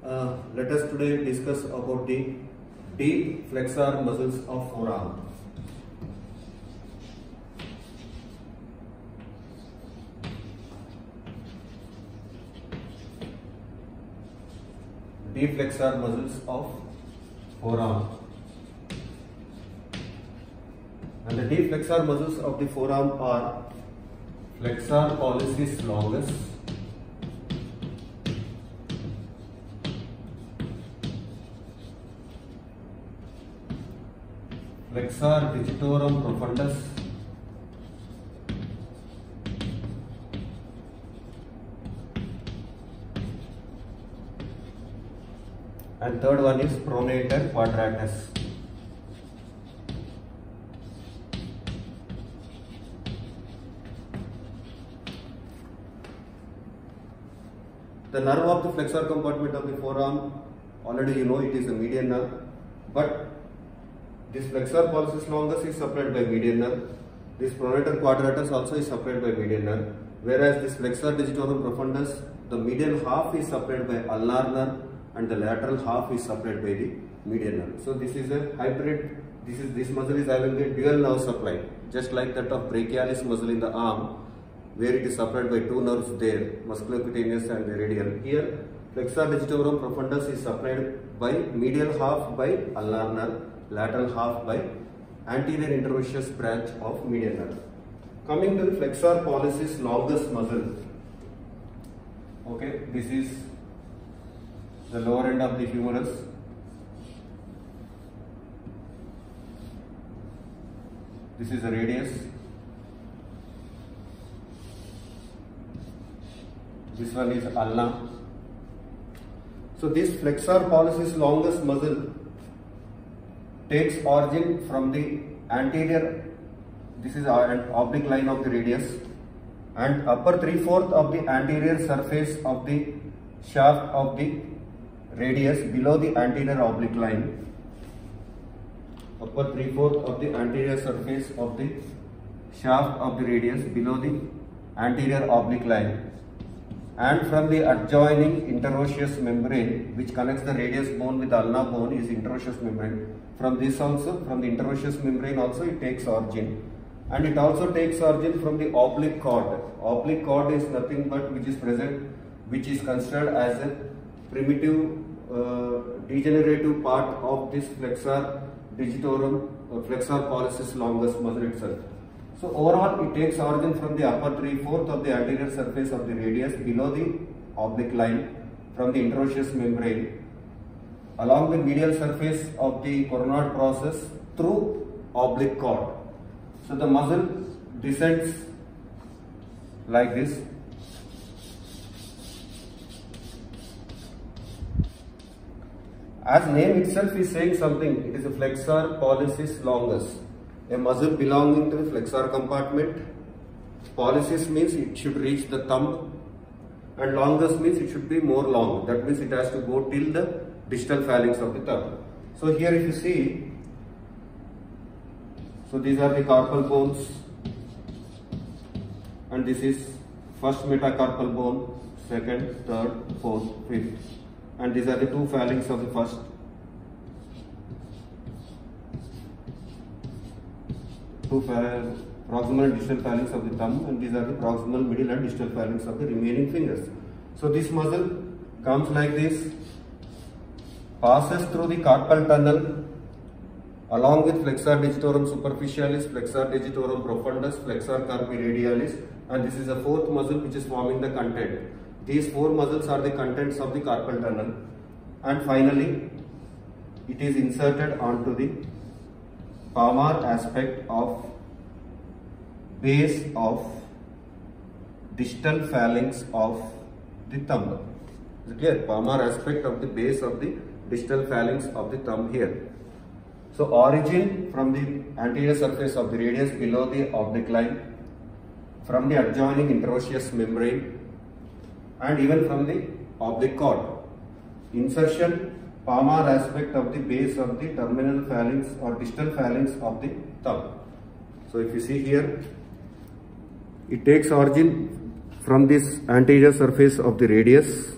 Let us today discuss about the deep flexor muscles of forearm. Deep flexor muscles of forearm. And the deep flexor muscles of the forearm are flexor pollicis longus, flexor digitorum profundus, and third one is pronator quadratus. The nerve of the flexor compartment of the forearm, already you know it is a median nerve, but this flexor pollicis longus is supplied by median nerve. This pronator quadratus also is supplied by median nerve, whereas this flexor digitorum profundus, the median half is supplied by ulnar nerve and the lateral half is supplied by the median nerve. So this is a hybrid. This muscle is having a dual nerve supply, just like that of brachialis muscle in the arm, where it is supplied by two nerves there, musculocutaneous and radial. Here, flexor digitorum profundus is supplied by medial half by ulnar nerve, lateral half by anterior interosseous branch of median nerve. Coming to the flexor pollicis longus muscle. Okay, this is the lower end of the humerus. This is the radius. This one is ulna. So this flexor pollicis longus muscle takes origin from the anterior, this is an oblique line of the radius, and upper 3/4 of the anterior surface of the shaft of the radius below the anterior oblique line. Upper 3/4 of the anterior surface of the shaft of the radius below the anterior oblique line, and from the adjoining interosseous membrane which connects the radius bone with the ulna bone is interosseous membrane. From this also, from the interosseous membrane also it takes origin, and it also takes origin from the oblique cord. Oblique cord is nothing but which is present, which is considered as a primitive degenerative part of this flexor digitorum, flexor pollicis longus muscle itself. So overall it takes origin from the upper 3/4 of the anterior surface of the radius below the oblique line from the interosseous membrane along the medial surface of the coronoid process through oblique cord. So the muscle descends like this. As name itself is saying something, it is a flexor pollicis longus, a muscle belonging to the flexor compartment. Pollicis means it should reach the thumb, and longus means it should be more long. That means it has to go till the distal phalanx of the thumb. So here if you see, so these are the carpal bones, and this is first metacarpal bone, second, third, fourth, fifth, and these are the two phalanx of the first. Two proximal and distal phalanx of the thumb, and these are the proximal, middle and distal phalanx of the remaining fingers. So this muscle comes like this, passes through the carpal tunnel along with flexor digitorum superficialis, flexor digitorum profundus, flexor carpi radialis, and this is the fourth muscle which is forming the content. These four muscles are the contents of the carpal tunnel, and finally it is inserted onto the palmar aspect of base of distal phalanx of the thumb. Is it clear? Palmar aspect of the base of the distal phalanx of the thumb here. So origin from the anterior surface of the radius below the oblique line, from the adjoining interosseous membrane, and even from the oblique cord. Insertion palmar aspect of the base of the terminal phalanx or distal phalanx of the thumb. So if you see here, it takes origin from this anterior surface of the radius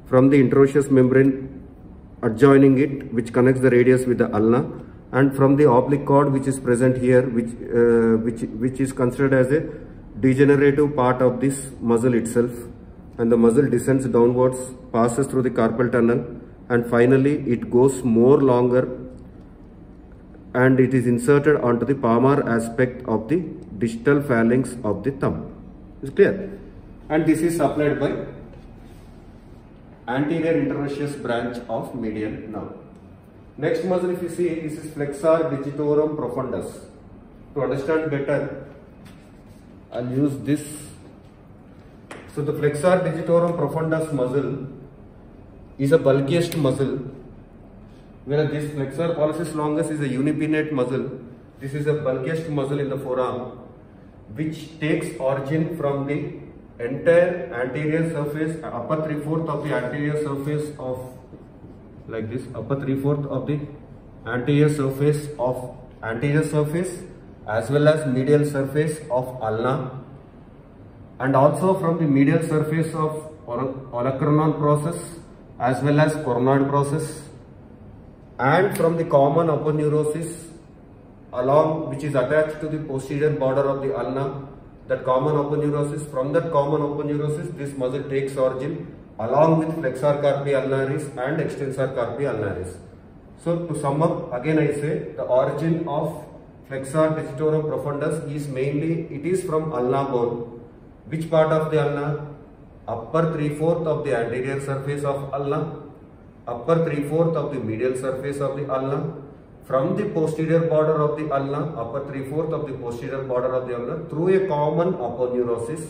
from the interosseous membrane adjoining it, which connects the radius with the ulna, and from the oblique cord which is present here, which is considered as a degenerative part of this muscle itself, and the muscle descends downwards, passes through the carpal tunnel, and finally it goes more longer and it is inserted onto the palmar aspect of the distal phalanx of the thumb. Is it clear? And this is supplied by anterior interosseous branch of medial nerve. Next muscle, if you see, this is flexor digitorum profundus. To understand better, I'll use this. So the flexor digitorum profundus muscle is a bulkiest muscle, whereas this flexor pollicis longus is a unipinnate muscle. This is the bulkiest muscle in the forearm, which takes origin from the entire anterior surface, upper 3/4 of the anterior surface of, like this, upper 3/4 of the anterior surface as well as medial surface of ulna, and also from the medial surface of olecranon process as well as coronoid process, and from the common aponeurosis along which is attached to the posterior border of the ulna, that common aponeurosis. From that common aponeurosis, this muscle takes origin along with flexor carpi ulnaris and extensor carpi ulnaris. So to sum up, again I say the origin of flexor digitorum profundus is mainly, it is from ulna bone. Which part of the ulna? Upper 3/4 of the anterior surface of ulna, upper 3/4 of the medial surface of the ulna, from the posterior border of the ulna, upper 3/4 of the posterior border of the ulna, through a common aponeurosis,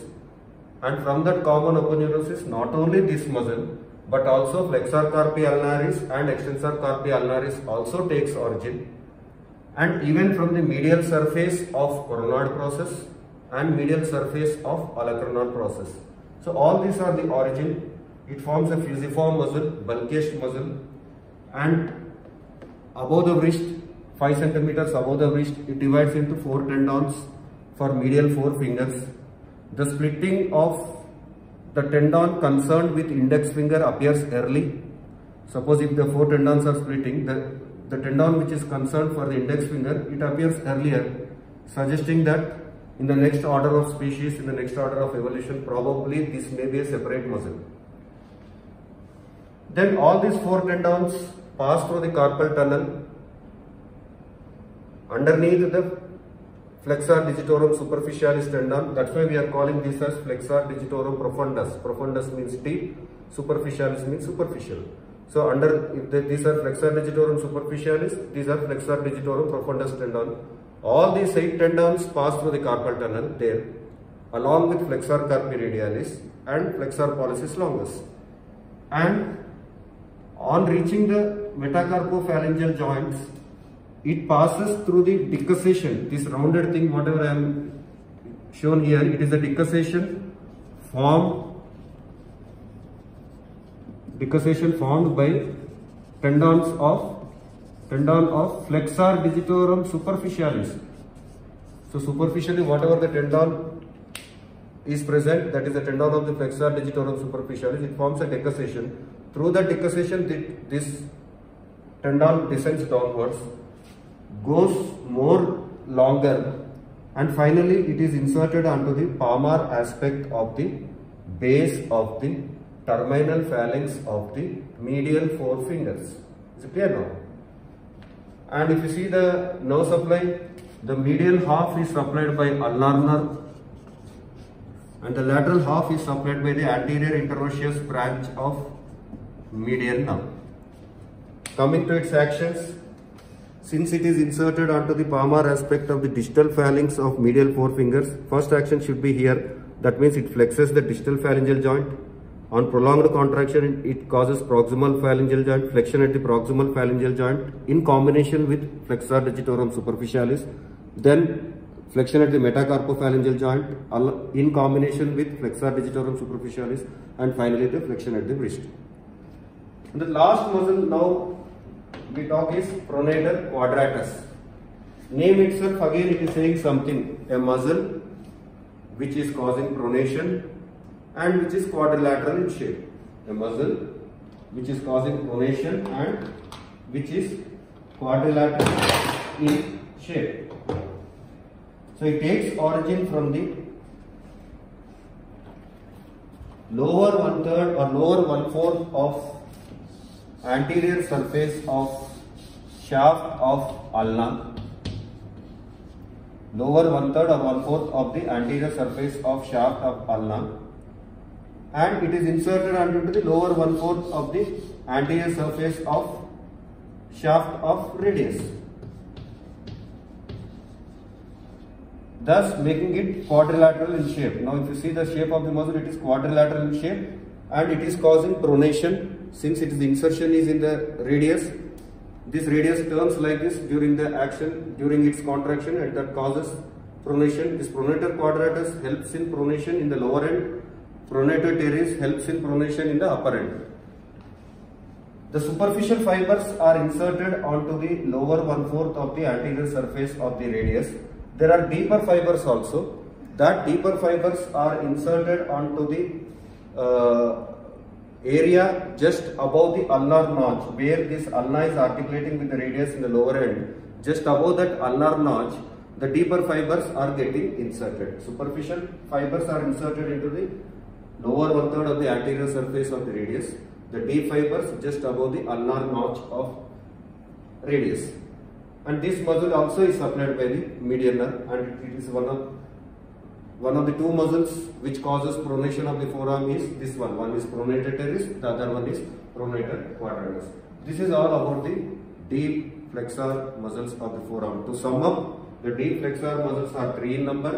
and from that common aponeurosis, not only this muscle but also flexor carpi ulnaris and extensor carpi ulnaris also takes origin, and even from the medial surface of coronoid process and medial surface of olecranon process. So all these are the origin. It forms a fusiform muscle, bulkiest muscle, and above the wrist, 5 centimeters above the wrist, it divides into 4 tendons for medial 4 fingers. The splitting of the tendon concerned with index finger appears early. Suppose if the 4 tendons are splitting, the tendon which is concerned for the index finger, it appears earlier, suggesting that in the next order of species, in the next order of evolution, probably this may be a separate muscle. Then all these 4 tendons pass through the carpal tunnel underneath the flexor digitorum superficialis tendon. That's why we are calling this as flexor digitorum profundus. Profundus means deep, superficialis means superficial. So these are flexor digitorum superficialis, these are flexor digitorum profundus tendon. All these 8 tendons pass through the carpal tunnel there, along with flexor carpi radialis and flexor pollicis longus. And on reaching the metacarpophalangeal joints, it passes through the decussation. This rounded thing, whatever I am shown here, it is a decussation formed by tendon of flexor digitorum superficialis. So superficially, whatever the tendon is present, that is the tendon of the flexor digitorum superficialis, it forms a decussation. Through that decussation, this tendon descends downwards, goes more longer, and finally it is inserted onto the palmar aspect of the base of the terminal phalanx of the medial 4 fingers. Is it clear now? And if you see the nerve supply, the medial half is supplied by ulnar nerve and the lateral half is supplied by the anterior interosseous branch of medial nerve. Coming to its actions, since it is inserted onto the palmar aspect of the distal phalanx of medial 4 fingers, first action should be here. That means it flexes the distal phalangeal joint. On prolonged contraction, it causes proximal phalangeal joint, flexion at the proximal phalangeal joint in combination with flexor digitorum superficialis. Then flexion at the metacarpophalangeal joint in combination with flexor digitorum superficialis, and finally the flexion at the wrist. And the last muscle now we talk is pronator quadratus. Name itself, again it is saying something, a muscle which is causing pronation and which is quadrilateral in shape. A muscle which is causing pronation and which is quadrilateral in shape. So it takes origin from the lower 1/3 or lower 1/4 of anterior surface of shaft of ulna, lower 1/3 or 1/4 of the anterior surface of shaft of ulna, and it is inserted onto the lower 1/4 of the anterior surface of shaft of radius, thus making it quadrilateral in shape. Now if you see the shape of the muscle, it is quadrilateral in shape and it is causing pronation since its insertion is in the radius. This radius turns like this during the action, during its contraction, and that causes pronation. This pronator quadratus helps in pronation in the lower end. Pronator teres helps in pronation in the upper end. The superficial fibers are inserted onto the lower 1/4 of the anterior surface of the radius. There are deeper fibers also. That deeper fibers are inserted onto the area just above the ulnar notch, where this ulna is articulating with the radius in the lower end. Just above that ulnar notch, the deeper fibers are getting inserted. Superficial fibers are inserted into the lower 1/3 of the anterior surface of the radius. The deep fibers just above the ulnar notch of radius. And this muscle also is supplied by the median nerve, and it is one of the two muscles which causes pronation of the forearm is this one. One is pronator teres, the other one is pronator quadratus. This is all about the deep flexor muscles of the forearm. To sum up, the deep flexor muscles are 3 in number.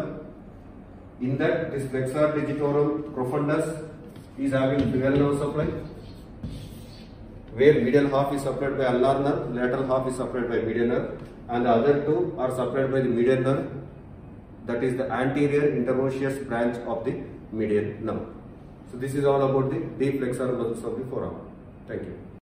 In that, this flexor digitorum profundus is having dual nerve supply, where medial half is supplied by ulnar nerve, lateral half is supplied by median nerve, and the other two are supplied by the median nerve, that is the anterior interosseous branch of the median nerve. So this is all about the deep flexor muscles of the forearm. Thank you.